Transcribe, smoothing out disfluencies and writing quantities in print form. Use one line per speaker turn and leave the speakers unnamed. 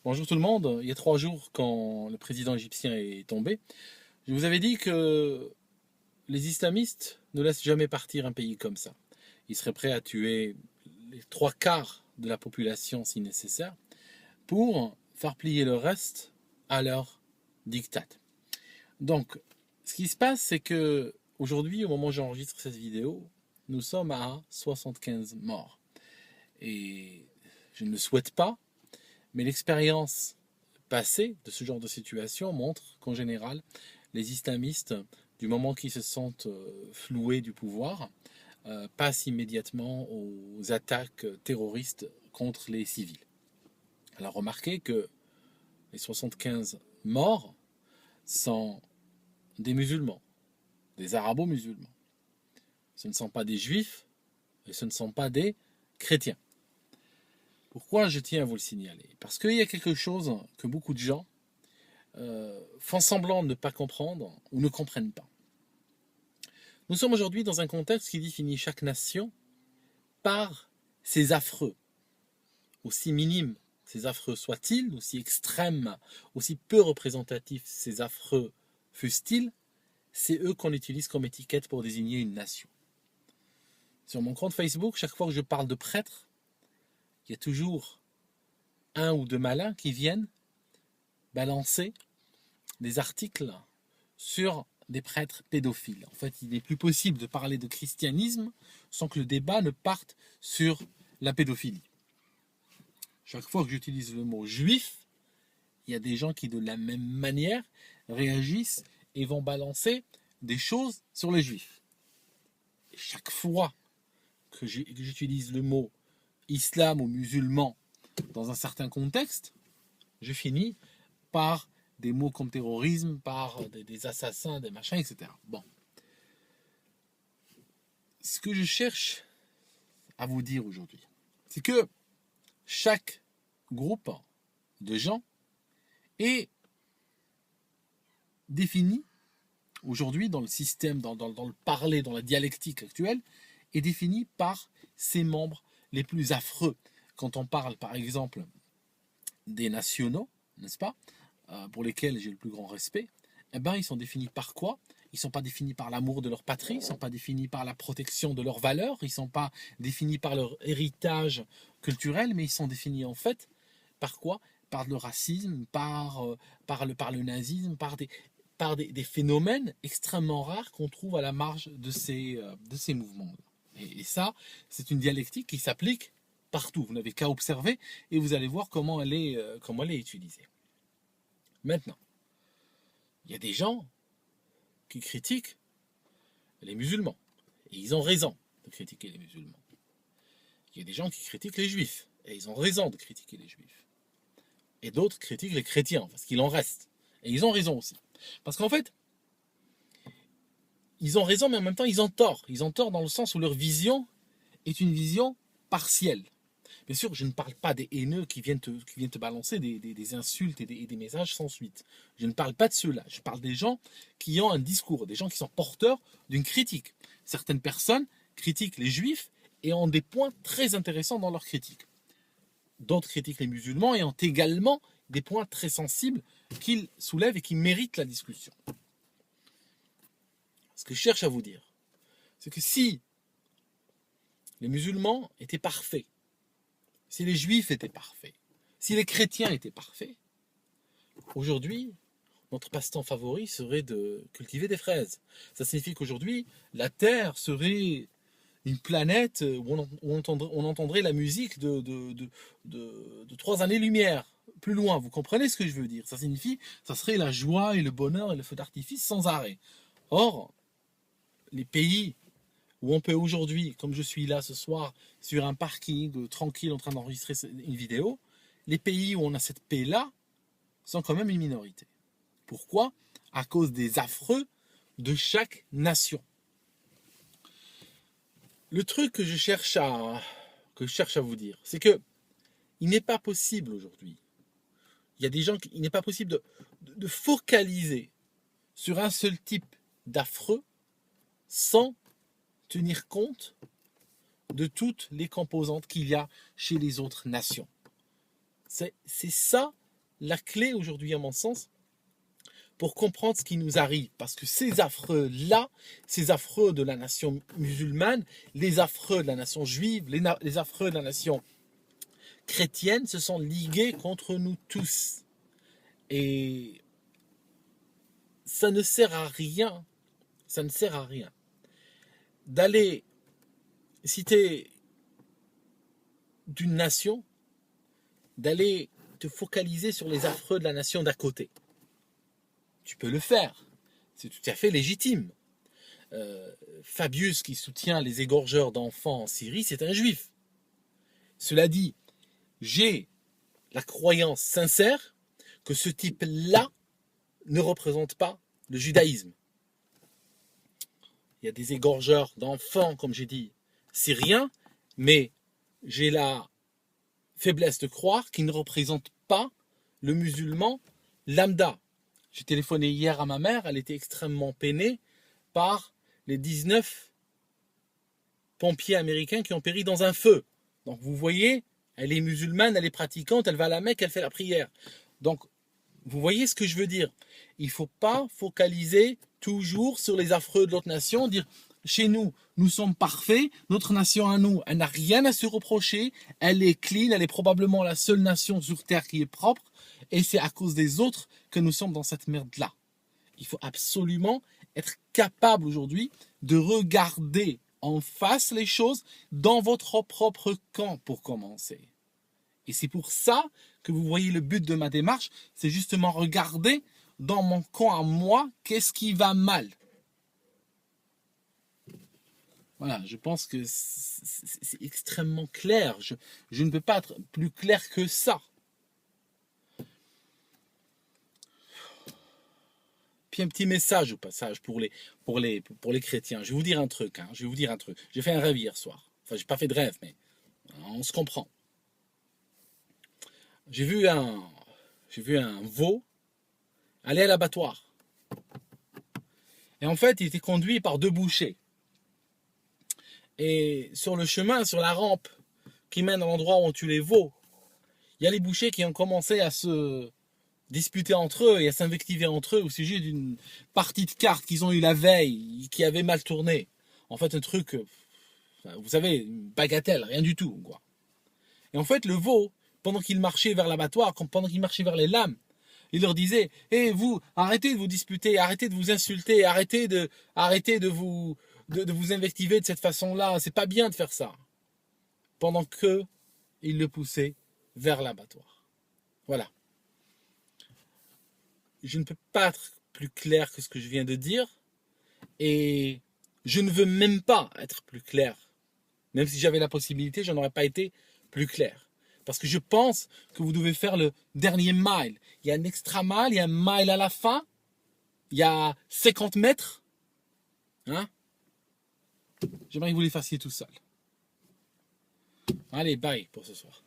Bonjour tout le monde. Il y a 3 jours, quand le président égyptien est tombé, je vous avais dit que les islamistes ne laissent jamais partir un pays comme ça. Ils seraient prêts à tuer les 3 quarts de la population si nécessaire pour faire plier le reste à leur diktat. Donc, ce qui se passe, c'est que aujourd'hui, au moment où j'enregistre cette vidéo, nous sommes à 75 morts. Et je ne le souhaite pas, mais l'expérience passée de ce genre de situation montre qu'en général, les islamistes, du moment qu'ils se sentent floués du pouvoir, passent immédiatement aux attaques terroristes contre les civils. Alors remarquez que les 75 morts sont des musulmans, des arabo-musulmans. Ce ne sont pas des juifs et ce ne sont pas des chrétiens. Pourquoi je tiens à vous le signaler? Parce qu'il y a quelque chose que beaucoup de gens font semblant de ne pas comprendre ou ne comprennent pas. Nous sommes aujourd'hui dans un contexte qui définit chaque nation par ses affreux, aussi minimes ces affreux soient-ils, aussi extrêmes, aussi peu représentatifs ces affreux fussent-ils, c'est eux qu'on utilise comme étiquette pour désigner une nation. Sur mon compte Facebook, chaque fois que je parle de prêtres, il y a toujours un ou deux malins qui viennent balancer des articles sur des prêtres pédophiles. En fait, il n'est plus possible de parler de christianisme sans que le débat ne parte sur la pédophilie. Chaque fois que j'utilise le mot juif, il y a des gens qui, de la même manière, réagissent et vont balancer des choses sur les juifs. Et chaque fois que j'utilise le mot islam ou musulman dans un certain contexte, je finis par des mots comme terrorisme, par des assassins, des machins, etc. Bon. Ce que je cherche à vous dire aujourd'hui, c'est que chaque groupe de gens est défini aujourd'hui dans le système, dans le parler, dans la dialectique actuelle, est défini par ses membres les plus affreux. Quand on parle par exemple des nationaux, n'est-ce pas, pour lesquels j'ai le plus grand respect, eh ben, ils sont définis par quoi? Ils ne sont pas définis par l'amour de leur patrie, ils ne sont pas définis par la protection de leurs valeurs, ils ne sont pas définis par leur héritage culturel, mais ils sont définis en fait par quoi? Par le racisme, par le nazisme, par des phénomènes extrêmement rares qu'on trouve à la marge de ces mouvements. Et ça, c'est une dialectique qui s'applique partout. Vous n'avez qu'à observer et vous allez voir comment elle est utilisée. Maintenant, il y a des gens qui critiquent les musulmans. Et ils ont raison de critiquer les musulmans. Il y a des gens qui critiquent les juifs. Et ils ont raison de critiquer les juifs. Et d'autres critiquent les chrétiens, parce qu'il en reste. Et ils ont raison aussi. Parce qu'en fait, ils ont raison, mais en même temps, ils ont tort. Ils ont tort dans le sens où leur vision est une vision partielle. Bien sûr, je ne parle pas des haineux qui viennent te balancer des insultes et des messages sans suite. Je ne parle pas de ceux-là. Je parle des gens qui ont un discours, des gens qui sont porteurs d'une critique. Certaines personnes critiquent les juifs et ont des points très intéressants dans leur critique. D'autres critiquent les musulmans et ont également des points très sensibles qu'ils soulèvent et qui méritent la discussion. Ce que je cherche à vous dire, c'est que si les musulmans étaient parfaits, si les juifs étaient parfaits, si les chrétiens étaient parfaits, aujourd'hui, notre passe-temps favori serait de cultiver des fraises. Ça signifie qu'aujourd'hui, la Terre serait une planète où on entendrait la musique de 3 années-lumière, plus loin. Vous comprenez ce que je veux dire? Ça signifie que ça serait la joie et le bonheur et le feu d'artifice sans arrêt. Or, les pays où on peut aujourd'hui, comme je suis là ce soir, sur un parking tranquille en train d'enregistrer une vidéo, les pays où on a cette paix-là sont quand même une minorité. Pourquoi? À cause des affreux de chaque nation. Le truc que je cherche à vous dire, c'est que il n'est pas possible aujourd'hui. Il y a des gens il n'est pas possible de focaliser sur un seul type d'affreux sans tenir compte de toutes les composantes qu'il y a chez les autres nations. C'est ça la clé aujourd'hui, à mon sens, pour comprendre ce qui nous arrive. Parce que ces affreux-là, ces affreux de la nation musulmane, les affreux de la nation juive, les affreux de la nation chrétienne se sont ligués contre nous tous. Et ça ne sert à rien, d'aller, si tu es d'une nation, d'aller te focaliser sur les affreux de la nation d'à côté. Tu peux le faire, c'est tout à fait légitime. Fabius, qui soutient les égorgeurs d'enfants en Syrie, c'est un juif. Cela dit, j'ai la croyance sincère que ce type-là ne représente pas le judaïsme. Il y a des égorgeurs d'enfants, comme j'ai dit, syriens, mais j'ai la faiblesse de croire qu'ils ne représentent pas le musulman lambda. J'ai téléphoné hier à ma mère, elle était extrêmement peinée par les 19 pompiers américains qui ont péri dans un feu. Donc vous voyez, elle est musulmane, elle est pratiquante, elle va à la Mecque, elle fait la prière. Donc vous voyez ce que je veux dire. Il ne faut pas focaliser toujours sur les affreux de l'autre nation, dire chez nous, nous sommes parfaits, notre nation à nous, elle n'a rien à se reprocher, elle est clean, elle est probablement la seule nation sur Terre qui est propre, et c'est à cause des autres que nous sommes dans cette merde-là. Il faut absolument être capable aujourd'hui de regarder en face les choses dans votre propre camp pour commencer. Et c'est pour ça que vous voyez le but de ma démarche, c'est justement regarder dans mon camp à moi, qu'est-ce qui va mal. Voilà, je pense que c'est extrêmement clair. Je ne peux pas être plus clair que ça. Puis un petit message au passage pour les chrétiens. Je vais vous dire un truc. J'ai fait un rêve hier soir. Enfin, j'ai pas fait de rêve, mais on se comprend. J'ai vu un veau aller à l'abattoir. Et en fait, il était conduit par 2 bouchers. Et sur le chemin, sur la rampe qui mène à l'endroit où on tue les veaux, il y a les bouchers qui ont commencé à se disputer entre eux et à s'invectiver entre eux au sujet d'une partie de cartes qu'ils ont eu la veille, qui avait mal tourné. En fait, un truc, vous savez, une bagatelle, rien du tout, quoi. Et en fait, le veau, pendant qu'il marchait vers l'abattoir, pendant qu'il marchait vers les lames, il leur disait « Hé, vous, arrêtez de vous disputer, arrêtez de vous insulter, arrêtez de vous invectiver de cette façon-là, c'est pas bien de faire ça. » Pendant que il le poussait vers l'abattoir. Voilà. Je ne peux pas être plus clair que ce que je viens de dire, et je ne veux même pas être plus clair. Même si j'avais la possibilité, je n'aurais pas été plus clair. Parce que je pense que vous devez faire le dernier mile. Il y a un extra mile, il y a un mile à la fin, il y a 50 mètres. Hein? J'aimerais que vous les fassiez tout seul. Allez, bye pour ce soir.